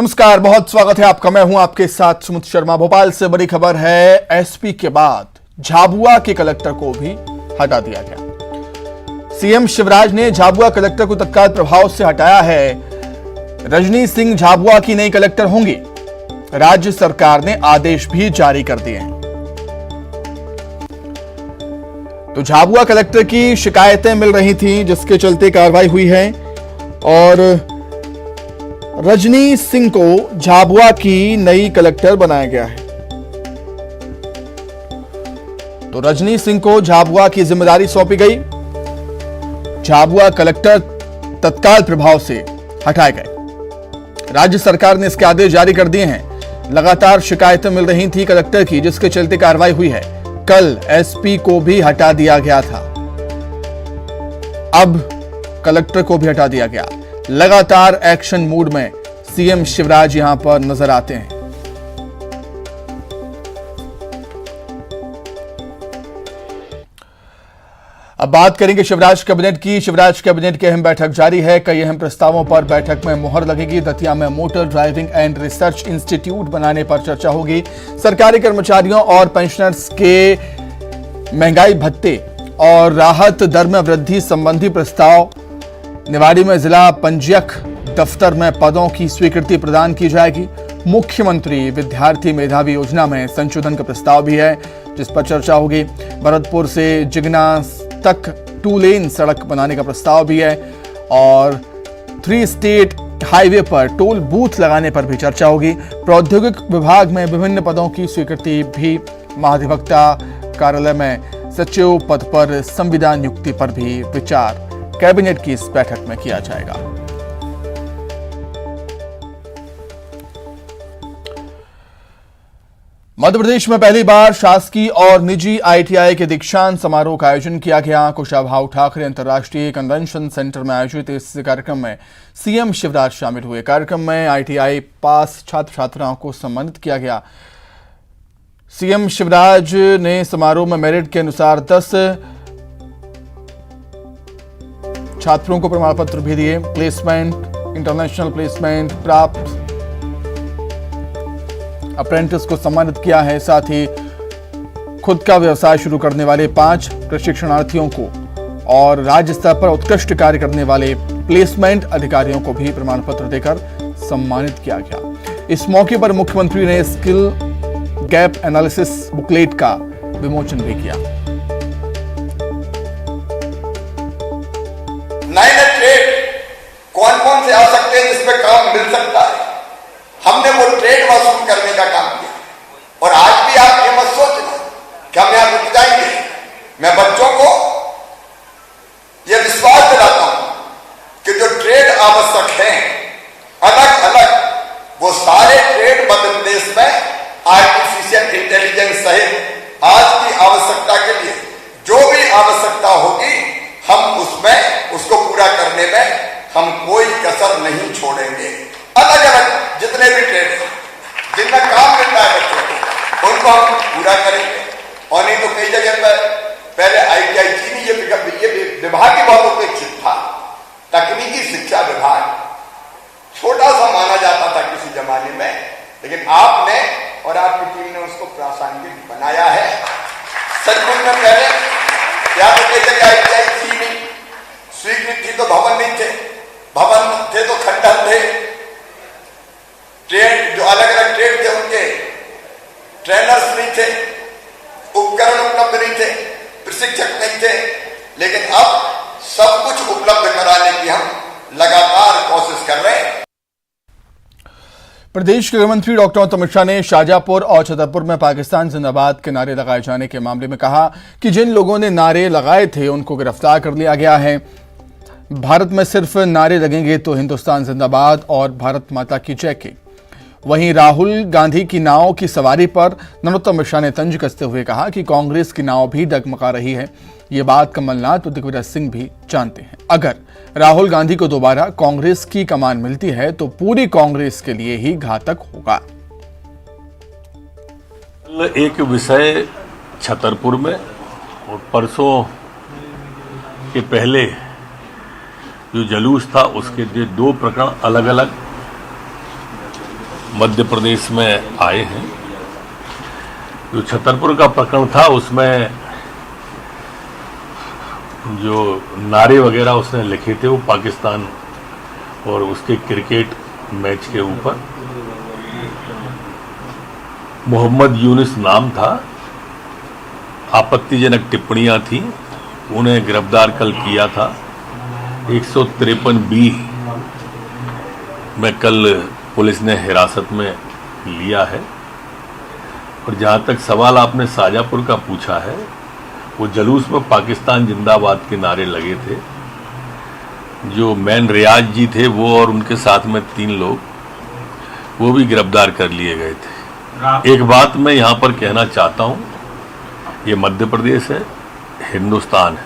नमस्कार, बहुत स्वागत है आपका। मैं हूं आपके साथ सुमित शर्मा। भोपाल से बड़ी खबर है, एसपी के बाद झाबुआ के कलेक्टर को भी हटा दिया गया। सीएम शिवराज ने झाबुआ कलेक्टर को तत्काल प्रभाव से हटाया है। रजनी सिंह झाबुआ की नई कलेक्टर होंगी। राज्य सरकार ने आदेश भी जारी कर दिए हैं। तो झाबुआ कलेक्टर की शिकायतें मिल रही थी, जिसके चलते कार्रवाई हुई है और रजनी सिंह को झाबुआ की नई कलेक्टर बनाया गया है। तो रजनी सिंह को झाबुआ की जिम्मेदारी सौंपी गई। झाबुआ कलेक्टर तत्काल प्रभाव से हटाए गए। राज्य सरकार ने इसके आदेश जारी कर दिए हैं। लगातार शिकायतें मिल रही थी कलेक्टर की, जिसके चलते कार्रवाई हुई है। कल एसपी को भी हटा दिया गया था, अब कलेक्टर को भी हटा दिया गया। लगातार एक्शन मूड में सीएम शिवराज यहां पर नजर आते हैं। अब बात करेंगे शिवराज कैबिनेट की। शिवराज कैबिनेट की अहम बैठक जारी है। कई अहम प्रस्तावों पर बैठक में मुहर लगेगी। दतिया में motor driving and research institute बनाने पर चर्चा होगी। सरकारी कर्मचारियों और पेंशनर्स के महंगाई भत्ते और राहत दर में वृद्धि संबंधी प्रस्ताव। निवाड़ी में जिला पंजीयक दफ्तर में पदों की स्वीकृति प्रदान की जाएगी। मुख्यमंत्री विद्यार्थी मेधावी योजना में संशोधन का प्रस्ताव भी है, जिस पर चर्चा होगी। भरतपुर से जिगना तक 2 लेन सड़क बनाने का प्रस्ताव भी है और 3 स्टेट हाईवे पर टोल बूथ लगाने पर भी चर्चा होगी। प्रौद्योगिक विभाग में विभिन्न पदों की स्वीकृति भी। महाधिवक्ता कार्यालय में सचिव पद पर संविदा नियुक्ति पर भी विचार कैबिनेट की इस बैठक में किया जाएगा। मध्य प्रदेश में पहली बार शासकीय और निजी आईटीआई के दीक्षांत समारोह का आयोजन किया गया। कुशाभाऊ ठाकरे अंतर्राष्ट्रीय कन्वेंशन सेंटर में आयोजित इस कार्यक्रम में सीएम शिवराज शामिल हुए। कार्यक्रम में आईटीआई पास छात्र छात्राओं को सम्मानित किया गया। सीएम शिवराज ने समारोह में मेरिट के अनुसार 10 छात्रों को प्रमाण पत्र भी दिए। प्लेसमेंट, इंटरनेशनल प्लेसमेंट प्राप्त अप्रेंटिस को सम्मानित किया है। साथ ही खुद का व्यवसाय शुरू करने वाले 5 प्रशिक्षणार्थियों को और राज्य स्तर पर उत्कृष्ट कार्य करने वाले प्लेसमेंट अधिकारियों को भी प्रमाण पत्र देकर सम्मानित किया गया। इस मौके पर मुख्यमंत्री ने स्किल गैप एनालिसिस बुकलेट का विमोचन भी किया। नए ट्रेड कौन कौन से आ सकते हैं जिसमें काम मिल सकता है, हमने वो ट्रेड वसूल करने का काम किया। और आज भी आप ये मत सोचना कि हम यहां रुक जाएंगे। मैं बच्चों को ये विश्वास दिलाता हूं कि जो ट्रेड आवश्यक है अलग अलग, वो सारे ट्रेड मध्य प्रदेश में आर्टिफिशियल इंटेलिजेंस सहित आज की आवश्यकता के लिए जो भी आवश्यकता होगी, हम उसमें उसको पूरा करने में हम कोई कसर नहीं छोड़ेंगे। अलग अलग जितने भी ट्रेड जिनमें काम मिलता है बच्चों को, उनको हम पूरा करेंगे। और नहीं तो कई जगह पर पहले आईटीआई चीनी ये विभाग ही बहुत उपेक्षित था। तकनीकी शिक्षा विभाग छोटा सा माना जाता था किसी जमाने में, लेकिन आपने और आपकी टीम ने उसको प्रासंगिक बनाया है। सचमुच में पहले या तो कई जगह आईटीआई चीनी स्वीकृत थी तो भवन नहीं थे, भवन थे तो खंडन थे। ट्रेड जो अलग अलग ट्रेड थे उनके ट्रेनर्स नहीं थे, उपकरण उपलब्ध नहीं थे, प्रशिक्षक नहीं थे। लेकिन अब सब कुछ उपलब्ध कराने की हम लगातार कोशिश कर रहे हैं। प्रदेश के गृह मंत्री डॉक्टर अमित शाह ने शाहजहांपुर और छतरपुर में पाकिस्तान जिंदाबाद के नारे लगाए जाने के मामले में कहा कि जिन लोगों ने नारे लगाए थे उनको गिरफ्तार कर लिया गया है। भारत में सिर्फ नारे लगेंगे तो हिंदुस्तान जिंदाबाद और भारत माता की जय के। वहीं राहुल गांधी की नाव की सवारी पर नरोत्तम मिश्रा ने तंज कसते हुए कहा कि कांग्रेस की नाव भी डगमगा रही है। ये बात कमलनाथ और दिग्विजय सिंह भी जानते हैं। अगर राहुल गांधी को दोबारा कांग्रेस की कमान मिलती है तो पूरी कांग्रेस के लिए ही घातक होगा। एक विषय छतरपुर में और परसों के पहले जो जुलूस था उसके 2 प्रकरण अलग अलग मध्य प्रदेश में आए हैं। जो छतरपुर का प्रकरण था उसमें जो नारे वगैरह उसने लिखे थे वो पाकिस्तान और उसके क्रिकेट मैच के ऊपर। मोहम्मद यूनिस नाम था, आपत्तिजनक टिप्पणियां थी, उन्हें गिरफ्तार कल किया था। 153B में कल पुलिस ने हिरासत में लिया है। और जहां तक सवाल आपने शाजापुर का पूछा है, वो जुलूस में पाकिस्तान जिंदाबाद के नारे लगे थे। जो मैन रियाज जी थे वो और उनके साथ में 3 लोग वो भी गिरफ्तार कर लिए गए थे। एक बात मैं यहाँ पर कहना चाहता हूँ, ये मध्य प्रदेश है, हिंदुस्तान है,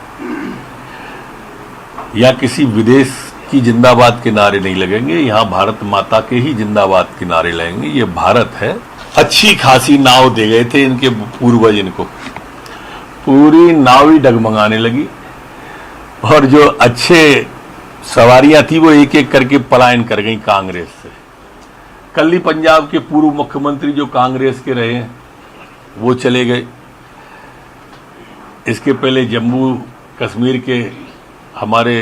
या किसी विदेश की जिंदाबाद के नारे नहीं लगेंगे, यहाँ भारत माता के ही जिंदाबाद के नारे लगेंगे। ये भारत है। अच्छी खासी नाव दे गए थे इनके पूर्वज, इनको पूरी नाव ही डगमगाने लगी और जो अच्छे सवारियां थी वो एक एक करके पलायन कर गई कांग्रेस से। कल ही पंजाब के पूर्व मुख्यमंत्री जो कांग्रेस के रहे हैं वो चले गए। इसके पहले जम्मू कश्मीर के हमारे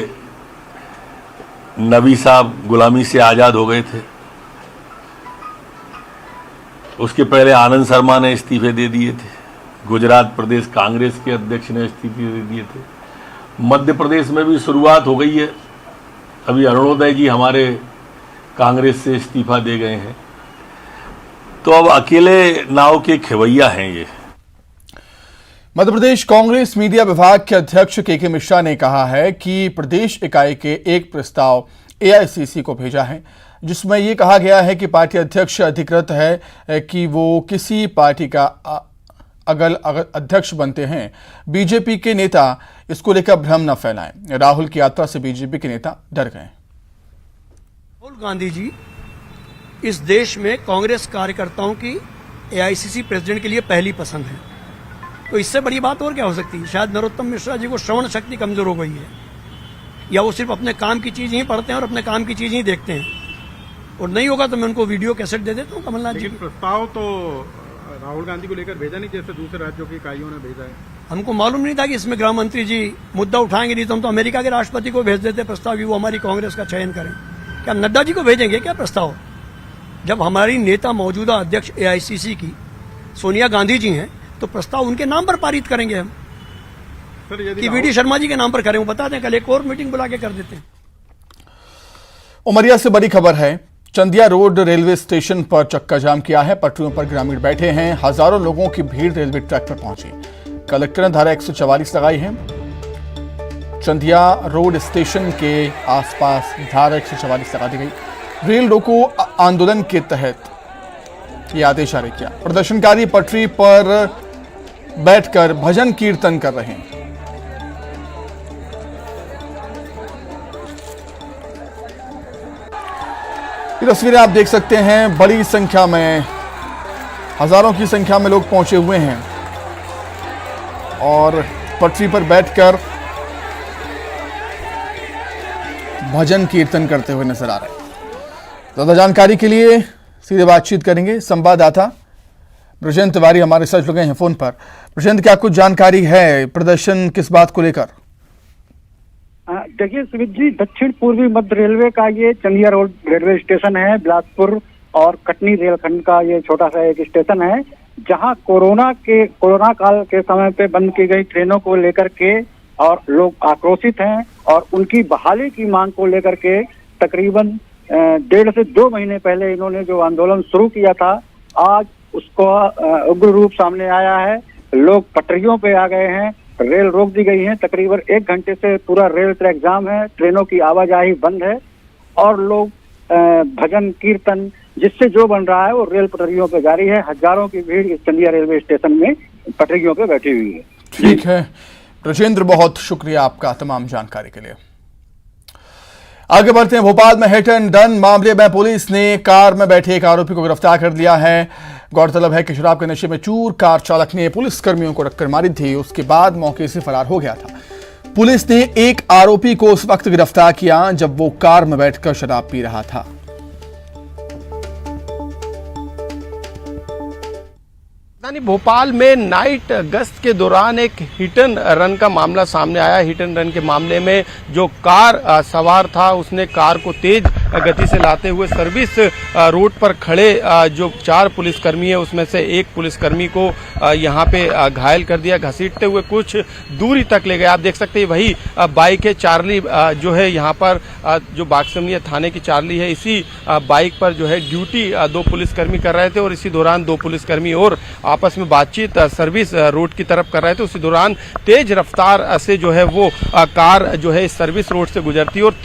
नबी साहब गुलामी से आज़ाद हो गए थे। उसके पहले आनंद शर्मा ने इस्तीफे दे दिए थे। गुजरात प्रदेश कांग्रेस के अध्यक्ष ने इस्तीफे दे दिए थे। मध्य प्रदेश में भी शुरुआत हो गई है। अभी अरुणोदय जी हमारे कांग्रेस से इस्तीफा दे गए हैं। तो अब अकेले नाव के खेवैया हैं ये। मध्य प्रदेश कांग्रेस मीडिया विभाग के अध्यक्ष के मिश्रा ने कहा है कि प्रदेश इकाई के एक प्रस्ताव एआईसीसी को भेजा है, जिसमें यह कहा गया है कि पार्टी अध्यक्ष अधिकृत है कि वो किसी पार्टी का अगर अध्यक्ष बनते हैं। बीजेपी के नेता इसको लेकर भ्रम न फैलाएं। राहुल की यात्रा से बीजेपी के नेता डर गए। राहुल गांधी जी इस देश में कांग्रेस कार्यकर्ताओं की एआईसीसी प्रेसिडेंट के लिए पहली पसंद है। तो इससे बड़ी बात और क्या हो सकती है? शायद नरोत्तम मिश्रा जी को श्रवण शक्ति कमजोर हो गई है, या वो सिर्फ अपने काम की चीज ही पढ़ते हैं और अपने काम की चीज ही देखते हैं। और नहीं होगा तो मैं उनको वीडियो कैसेट दे देता हूँ कमलनाथ जी। प्रस्ताव तो राहुल गांधी को लेकर भेजा नहीं, जैसे दूसरे राज्यों की इकाइयों ने भेजा है। हमको मालूम नहीं था कि इसमें गृह मंत्री जी मुद्दा उठाएंगे, नहीं तो हम तो अमेरिका के राष्ट्रपति को भेज देते प्रस्ताव कि वो हमारी कांग्रेस का चयन करें। क्या नड्डा जी को भेजेंगे क्या प्रस्ताव? जब हमारी नेता मौजूदा अध्यक्ष एआईसीसी की सोनिया गांधी जी हैं तो प्रस्ताव उनके नाम पर पारित करेंगे हम, कि वीडी शर्मा जी के नाम पर करें। वो बता दें, कल एक और मीटिंग बुला के कर देते हैं। उमरिया से बड़ी खबर है। चंदिया रोड रेलवे स्टेशन पर चक्का जाम किया है। पटरियों पर ग्रामीण बैठे हैं। हजारों लोगों की भीड़ रेलवे ट्रैक पर पहुंची। कलेक्टर ने धारा 144 लगाई है। चंदिया रोड स्टेशन के आसपास धारा 144 लगा दी गई। रेल रोको आंदोलन के तहत यह आदेश जारी किया। प्रदर्शनकारी पटरी पर बैठकर भजन कीर्तन कर रहे हैं। ये तस्वीरें आप देख सकते हैं। बड़ी संख्या में, हजारों की संख्या में लोग पहुंचे हुए हैं और पटरी पर बैठकर भजन कीर्तन करते हुए नजर आ रहे हैं। ज्यादा जानकारी के लिए सीधे बातचीत करेंगे। संवाददाता ब्रजेंद्र तिवारी हमारे साथ जुड़ गए हैं फोन पर। ब्रजेंद्र, क्या कुछ जानकारी है? प्रदर्शन किस बात को लेकर? देखिए सुमित जी, दक्षिण पूर्वी मध्य रेलवे का ये चंदिया रोड रेलवे स्टेशन है। बिलासपुर और कटनी रेलखंड का ये छोटा सा एक स्टेशन है, जहां कोरोना काल के समय पे बंद की गई ट्रेनों को लेकर के और लोग आक्रोशित हैं और उनकी बहाली की मांग को लेकर के तकरीबन 1.5 से 2 महीने पहले इन्होंने जो आंदोलन शुरू किया था, आज उसको उग्र रूप सामने आया है। लोग पटरियों पे आ गए हैं, रेल रोक दी गई है। तकरीबन 1 घंटे से पूरा रेल ट्रैक जाम है, ट्रेनों की आवाजाही बंद है और लोग भजन कीर्तन जिससे जो बन रहा है वो रेल पटरियों पे जारी है। हजारों की भीड़ इस चंदिया रेलवे स्टेशन में पटरियों पे बैठी हुई है। ठीक है ब्रजेंद्र, बहुत शुक्रिया आपका तमाम जानकारी के लिए। आगे बढ़ते हैं। भोपाल में हिट एंड रन मामले में पुलिस ने कार में बैठे एक आरोपी को गिरफ्तार कर लिया है। गौरतलब है कि शराब के नशे में चूर कार चालक ने पुलिस कर्मियों को टक्कर मारी थी। उसके बाद मौके से फरार हो गया था। पुलिस ने एक आरोपी को उस वक्त गिरफ्तार किया जब वो कार में बैठकर शराब पी रहा था। राजधानी भोपाल में नाइट गश्त के दौरान एक हिट एंड रन का मामला सामने आया। हिट एंड रन के मामले में जो कार सवार था उसने कार को तेज गति से लाते हुए सर्विस रोड पर खड़े जो 4 पुलिसकर्मी है उसमें से एक पुलिसकर्मी को यहां पे घायल कर दिया। घसीटते हुए कुछ दूरी तक ले गए। आप देख सकते हैं वही बाइक है चार्ली जो है यहां पर जो बागसमनिया थाने की चार्ली है, इसी बाइक पर जो है ड्यूटी 2 पुलिसकर्मी कर रहे थे और इसी दौरान 2 पुलिसकर्मी और आपस में बातचीत सर्विस रोड की तरफ कर रहे थे। उसी दौरान तेज रफ्तार से जो है वो कार जो है सर्विस रोड से गुजरती और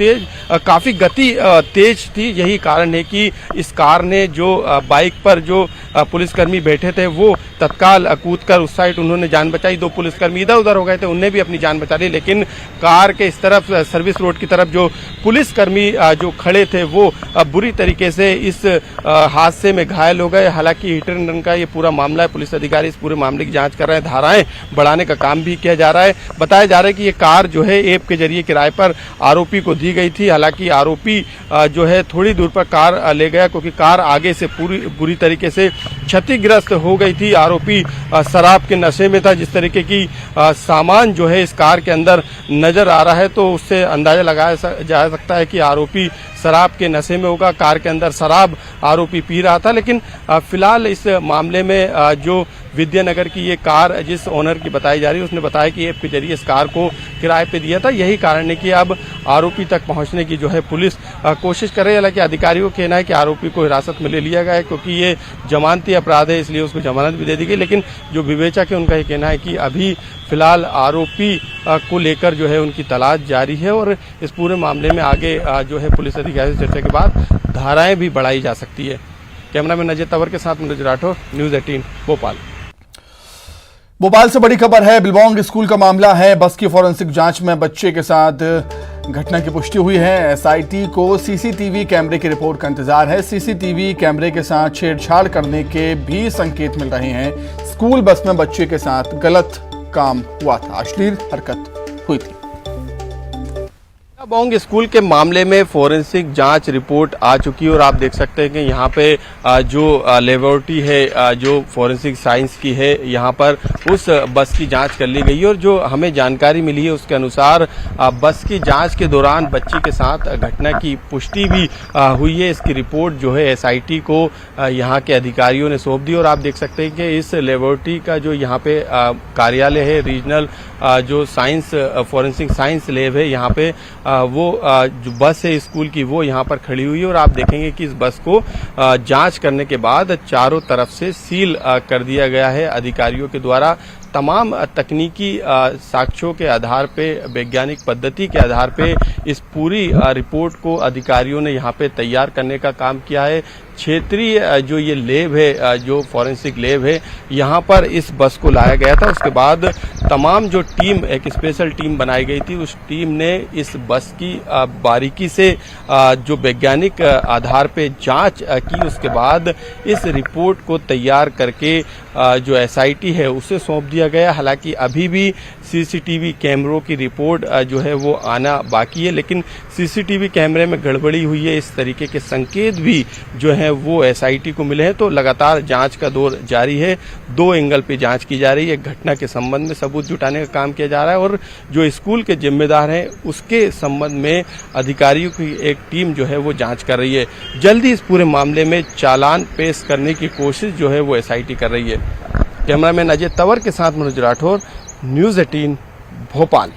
काफी गति तेज थी। यही कारण है कि इस कार ने जो बाइक पर जो पुलिसकर्मी बैठे थे वो तत्काल कूदकर उस साइड उन्होंने जान बचाई। 2 पुलिसकर्मी इधर उधर हो गए थे, उनने भी अपनी जान बचा ली, लेकिन कार के इस तरफ सर्विस रोड की तरफ जो पुलिसकर्मी जो खड़े थे वो बुरी तरीके से इस हादसे में घायल हो गए। हालांकि हिट एंड रन का ये पूरा मामला है, पुलिस अधिकारी इस पूरे मामले की जांच कर रहे हैं, धाराएं बढ़ाने का काम भी किया जा रहा है। बताया जा रहा है कि ये कार जो है ऐप के जरिए किराए पर आरोपी को दी गई थी। हालांकि आरोपी जो है थोड़ी दूर पर कार ले गया क्योंकि कार आगे से बुरी तरीके से क्षतिग्रस्त हो गई थी। आरोपी शराब के नशे में था। जिस तरीके की सामान जो है इस कार के अंदर नजर आ रहा है तो उससे अंदाजा लगाया जा सकता है कि आरोपी शराब के नशे में होगा। कार के अंदर शराब आरोपी पी रहा था। लेकिन फिलहाल इस मामले में जो विद्यानगर की ये कार जिस ओनर की बताई जा रही है उसने बताया कि ऐप के जरिए इस कार को किराए पे दिया था। यही कारण है कि अब आरोपी तक पहुंचने की जो है पुलिस कोशिश कर रही है। हालांकि अधिकारियों का कहना है कि आरोपी को हिरासत में ले लिया गया है क्योंकि ये जमानती अपराध है, इसलिए उसको जमानत भी दे दी गई। लेकिन जो विवेचक है उनका ये कहना है कि अभी फिलहाल आरोपी को लेकर जो है उनकी तलाश जारी है और इस पूरे मामले में आगे जो है पुलिस अधिकारी से चर्चा के बाद धाराएं भी बढ़ाई जा सकती है। कैमरामैन अजय तंवर के साथ मनोज राठौर, न्यूज़ 18 भोपाल। भोपाल से बड़ी खबर है। बिलवांग स्कूल का मामला है। बस की फॉरेंसिक जांच में बच्चे के साथ घटना की पुष्टि हुई है। एसआईटी को सीसीटीवी कैमरे की रिपोर्ट का इंतजार है। सीसीटीवी कैमरे के साथ छेड़छाड़ करने के भी संकेत मिल रहे हैं। स्कूल बस में बच्चे के साथ गलत काम हुआ था, अश्लील हरकत हुई थी। बिलवांग स्कूल के मामले में फोरेंसिक जांच रिपोर्ट आ चुकी है और आप देख सकते हैं कि यहाँ पे जो लेबोरेटरी है जो फोरेंसिक साइंस की है यहाँ पर उस बस की जांच कर ली गई है और जो हमें जानकारी मिली है उसके अनुसार बस की जांच के दौरान बच्ची के साथ घटना की पुष्टि भी हुई है। इसकी रिपोर्ट जो है एसआईटी को यहाँ के अधिकारियों ने सौंप दी और आप देख सकते हैं कि इस लेबोरेटरी का जो यहाँ पे कार्यालय है रीजनल जो साइंस फोरेंसिक साइंस लैब है यहाँ पे वो जो बस है स्कूल की वो यहाँ पर खड़ी हुई है और आप देखेंगे कि इस बस को जांच करने के बाद चारों तरफ से सील कर दिया गया है अधिकारियों के द्वारा। तमाम तकनीकी साक्ष्यों के आधार पे वैज्ञानिक पद्धति के आधार पे इस पूरी रिपोर्ट को अधिकारियों ने यहाँ पे तैयार करने का काम किया है। क्षेत्रीय जो ये लैब है जो फॉरेंसिक लैब है यहाँ पर इस बस को लाया गया था। उसके बाद तमाम जो टीम एक स्पेशल टीम बनाई गई थी उस टीम ने इस बस की बारीकी से जो वैज्ञानिक आधार पे जांच की। उसके बाद इस रिपोर्ट को तैयार करके जो एसआईटी है उसे सौंप दिया गया। हालांकि अभी भी सीसीटीवी कैमरों की रिपोर्ट जो है वो आना बाकी है, लेकिन सीसीटीवी कैमरे में गड़बड़ी हुई है इस तरीके के संकेत भी जो है वो एसआईटी को मिले हैं। तो लगातार जांच का दौर जारी है। 2 एंगल पे जांच की जा रही है। घटना के संबंध में सबूत जुटाने का काम किया जा रहा है और जो स्कूल के जिम्मेदार हैं उसके संबंध में अधिकारियों की एक टीम जो है वो जांच कर रही है। जल्दी इस पूरे मामले में चालान पेश करने की कोशिश जो है वो एसआईटी कर रही है। कैमरामैन अजय तंवर के साथ मनोज राठौर, न्यूज़ 18 भोपाल।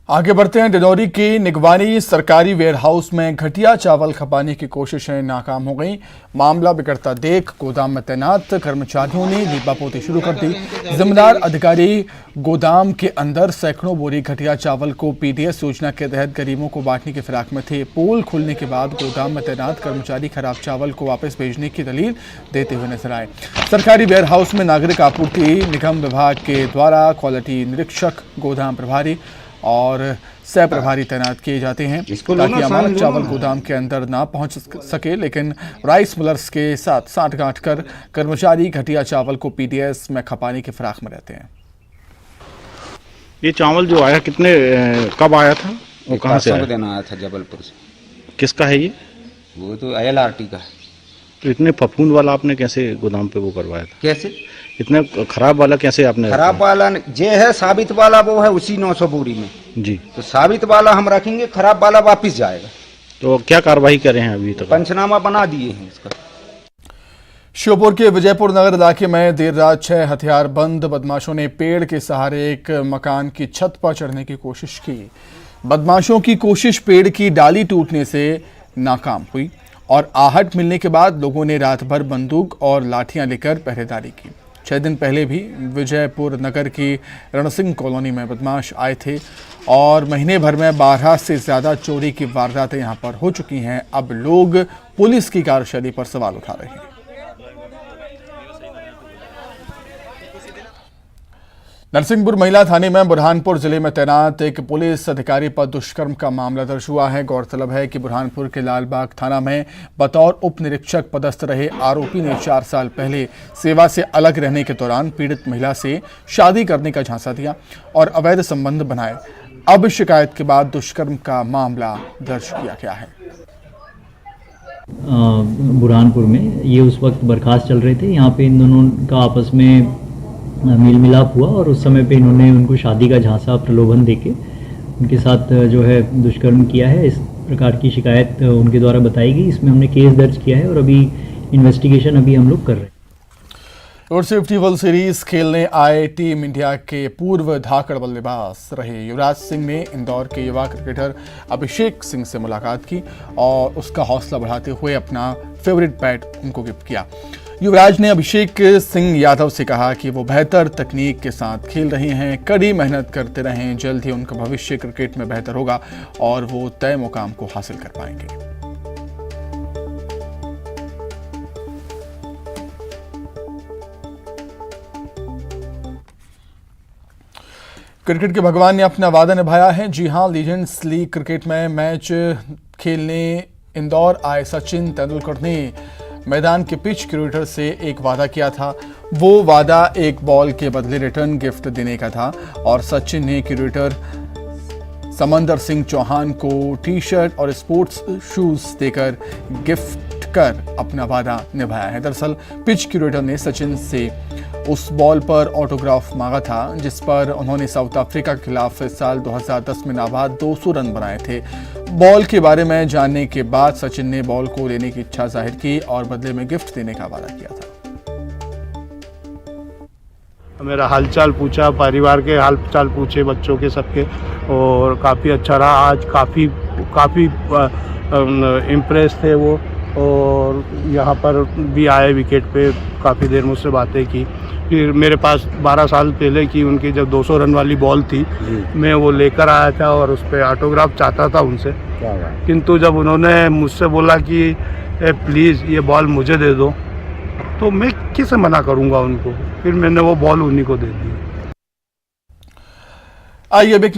आगे बढ़ते हैं। डिंडौरी की निगवानी सरकारी वेयरहाउस में घटिया चावल खपाने की कोशिशें नाकाम हो गईं। मामला बिगड़ता देख गोदाम में तैनात कर्मचारियों ने लीपापोती शुरू कर दी। जिम्मेदार अधिकारी गोदाम के अंदर सैकड़ों बोरी घटिया चावल को पीडीएस योजना के तहत गरीबों को बांटने की फिराक में थे। पोल खुलने के बाद गोदाम में तैनात कर्मचारी खराब चावल को वापस भेजने की दलील देते हुए नजर आए। सरकारी वेयरहाउस में नागरिक आपूर्ति निगम विभाग के द्वारा क्वालिटी निरीक्षक, गोदाम प्रभारी और सह प्रभारी तैनात किए जाते हैं ताकि अमानत चावल गोदाम के अंदर ना पहुंच सके। लेकिन राइस मिलर्स के साथ साठगांठ कर कर्मचारी घटिया चावल को पीडीएस में खपाने की फिराक में रहते हैं। ये चावल जो आया कब आया था? वो कहाँ से आया? देना आया था जबलपुर से। किसका है ये? वो तो ILRT का है। तो इतने फफूंद वाला आपने कैसे गोदाम पे वो करवाया था? कैसे इतना खराब वाला कैसे आपने खराब वाला जे है साबित वाला वो है उसी 900 बोरी में जी, तो साबित वाला हम रखेंगे, खराब वाला वापस जाएगा। तो क्या कार्रवाई करे हैं अभी तक? पंचनामा बना दिए हैं इसका। श्योपुर के विजयपुर नगर इलाके में देर रात 6 हथियारबंद बदमाशों ने पेड़ के सहारे एक मकान की छत पर चढ़ने की कोशिश की। बदमाशों की कोशिश पेड़ की डाली टूटने से नाकाम हुई और आहट मिलने के बाद लोगों ने रात भर बंदूक और लाठियां लेकर पहरेदारी की। 6 दिन पहले भी विजयपुर नगर की रणसिंह कॉलोनी में बदमाश आए थे और महीने भर में 12 से ज़्यादा चोरी की वारदातें यहां पर हो चुकी हैं। अब लोग पुलिस की कार्यशैली पर सवाल उठा रहे हैं। नरसिंहपुर महिला थाने में बुरहानपुर जिले में तैनात एक पुलिस अधिकारी पर दुष्कर्म का मामला दर्ज हुआ है। गौरतलब है कि बुरहानपुर के लालबाग थाना में बतौर उप निरीक्षक पदस्थ रहे आरोपी ने 4 साल पहले सेवा से अलग रहने के दौरान पीड़ित महिला से शादी करने का झांसा दिया और अवैध संबंध बनाए। अब शिकायत के बाद दुष्कर्म का मामला दर्ज किया गया है। बुरहानपुर में ये उस वक्त बर्खास्त चल रहे थे। यहाँ पे इन दोनों का आपस में मेल मिलाप हुआ और उस समय पे इन्होंने उनको शादी का झांसा प्रलोभन देके उनके साथ जो है दुष्कर्म किया है। इस प्रकार की शिकायत उनके द्वारा बताई गई। इसमें हमने केस दर्ज किया है और अभी इन्वेस्टिगेशन हम लोग कर रहे हैं। रोड सेफ्टी वर्ल्ड सीरीज खेलने आए टीम इंडिया के पूर्व धाकड़ बल्लेबाज रहे युवराज सिंह ने इंदौर के युवा क्रिकेटर अभिषेक सिंह से मुलाकात की और उसका हौसला बढ़ाते हुए अपना फेवरेट बैट उनको गिफ्ट किया। युवराज ने अभिषेक सिंह यादव से कहा कि वो बेहतर तकनीक के साथ खेल रहे हैं, कड़ी मेहनत करते रहें, जल्द ही उनका भविष्य क्रिकेट में बेहतर होगा और वो तय मुकाम को हासिल कर पाएंगे। क्रिकेट के भगवान ने अपना वादा निभाया है। जी हां, लीजेंड्स लीग क्रिकेट में मैच खेलने इंदौर आए सचिन तेंदुलकर ने मैदान के पिच क्यूरेटर से एक वादा किया था। वो वादा एक बॉल के बदले रिटर्न गिफ्ट देने का था और सचिन ने क्यूरेटर समंदर सिंह चौहान को टी शर्ट और स्पोर्ट्स शूज देकर गिफ्ट कर अपना वादा निभाया है। दरअसल पिच क्यूरेटर ने सचिन से उस बॉल पर ऑटोग्राफ मांगा था जिस पर उन्होंने साउथ अफ्रीका के खिलाफ इस साल 2010 में नाबाद 200 रन बनाए थे। बॉल के बारे में जानने के बाद सचिन ने बॉल को लेने की इच्छा जाहिर की और बदले में गिफ्ट देने का वादा किया था। मेरा हालचाल पूछा, परिवार के हालचाल पूछे, बच्चों के सबके, और काफ़ी अच्छा रहा। आज काफ़ी इम्प्रेस थे वो और यहाँ पर भी आए विकेट पे, काफ़ी देर मुझसे बातें की। फिर मेरे पास 12 साल पहले की उनकी जब 200 रन वाली बॉल थी, मैं वो लेकर आया था और उस पर ऑटोग्राफ चाहता था उनसे, किंतु जब उन्होंने मुझसे बोला कि प्लीज़ ये बॉल मुझे दे दो, तो मैं किसे मना करूँगा उनको। फिर मैंने वो बॉल उन्हीं को दे दी। आइए अब एक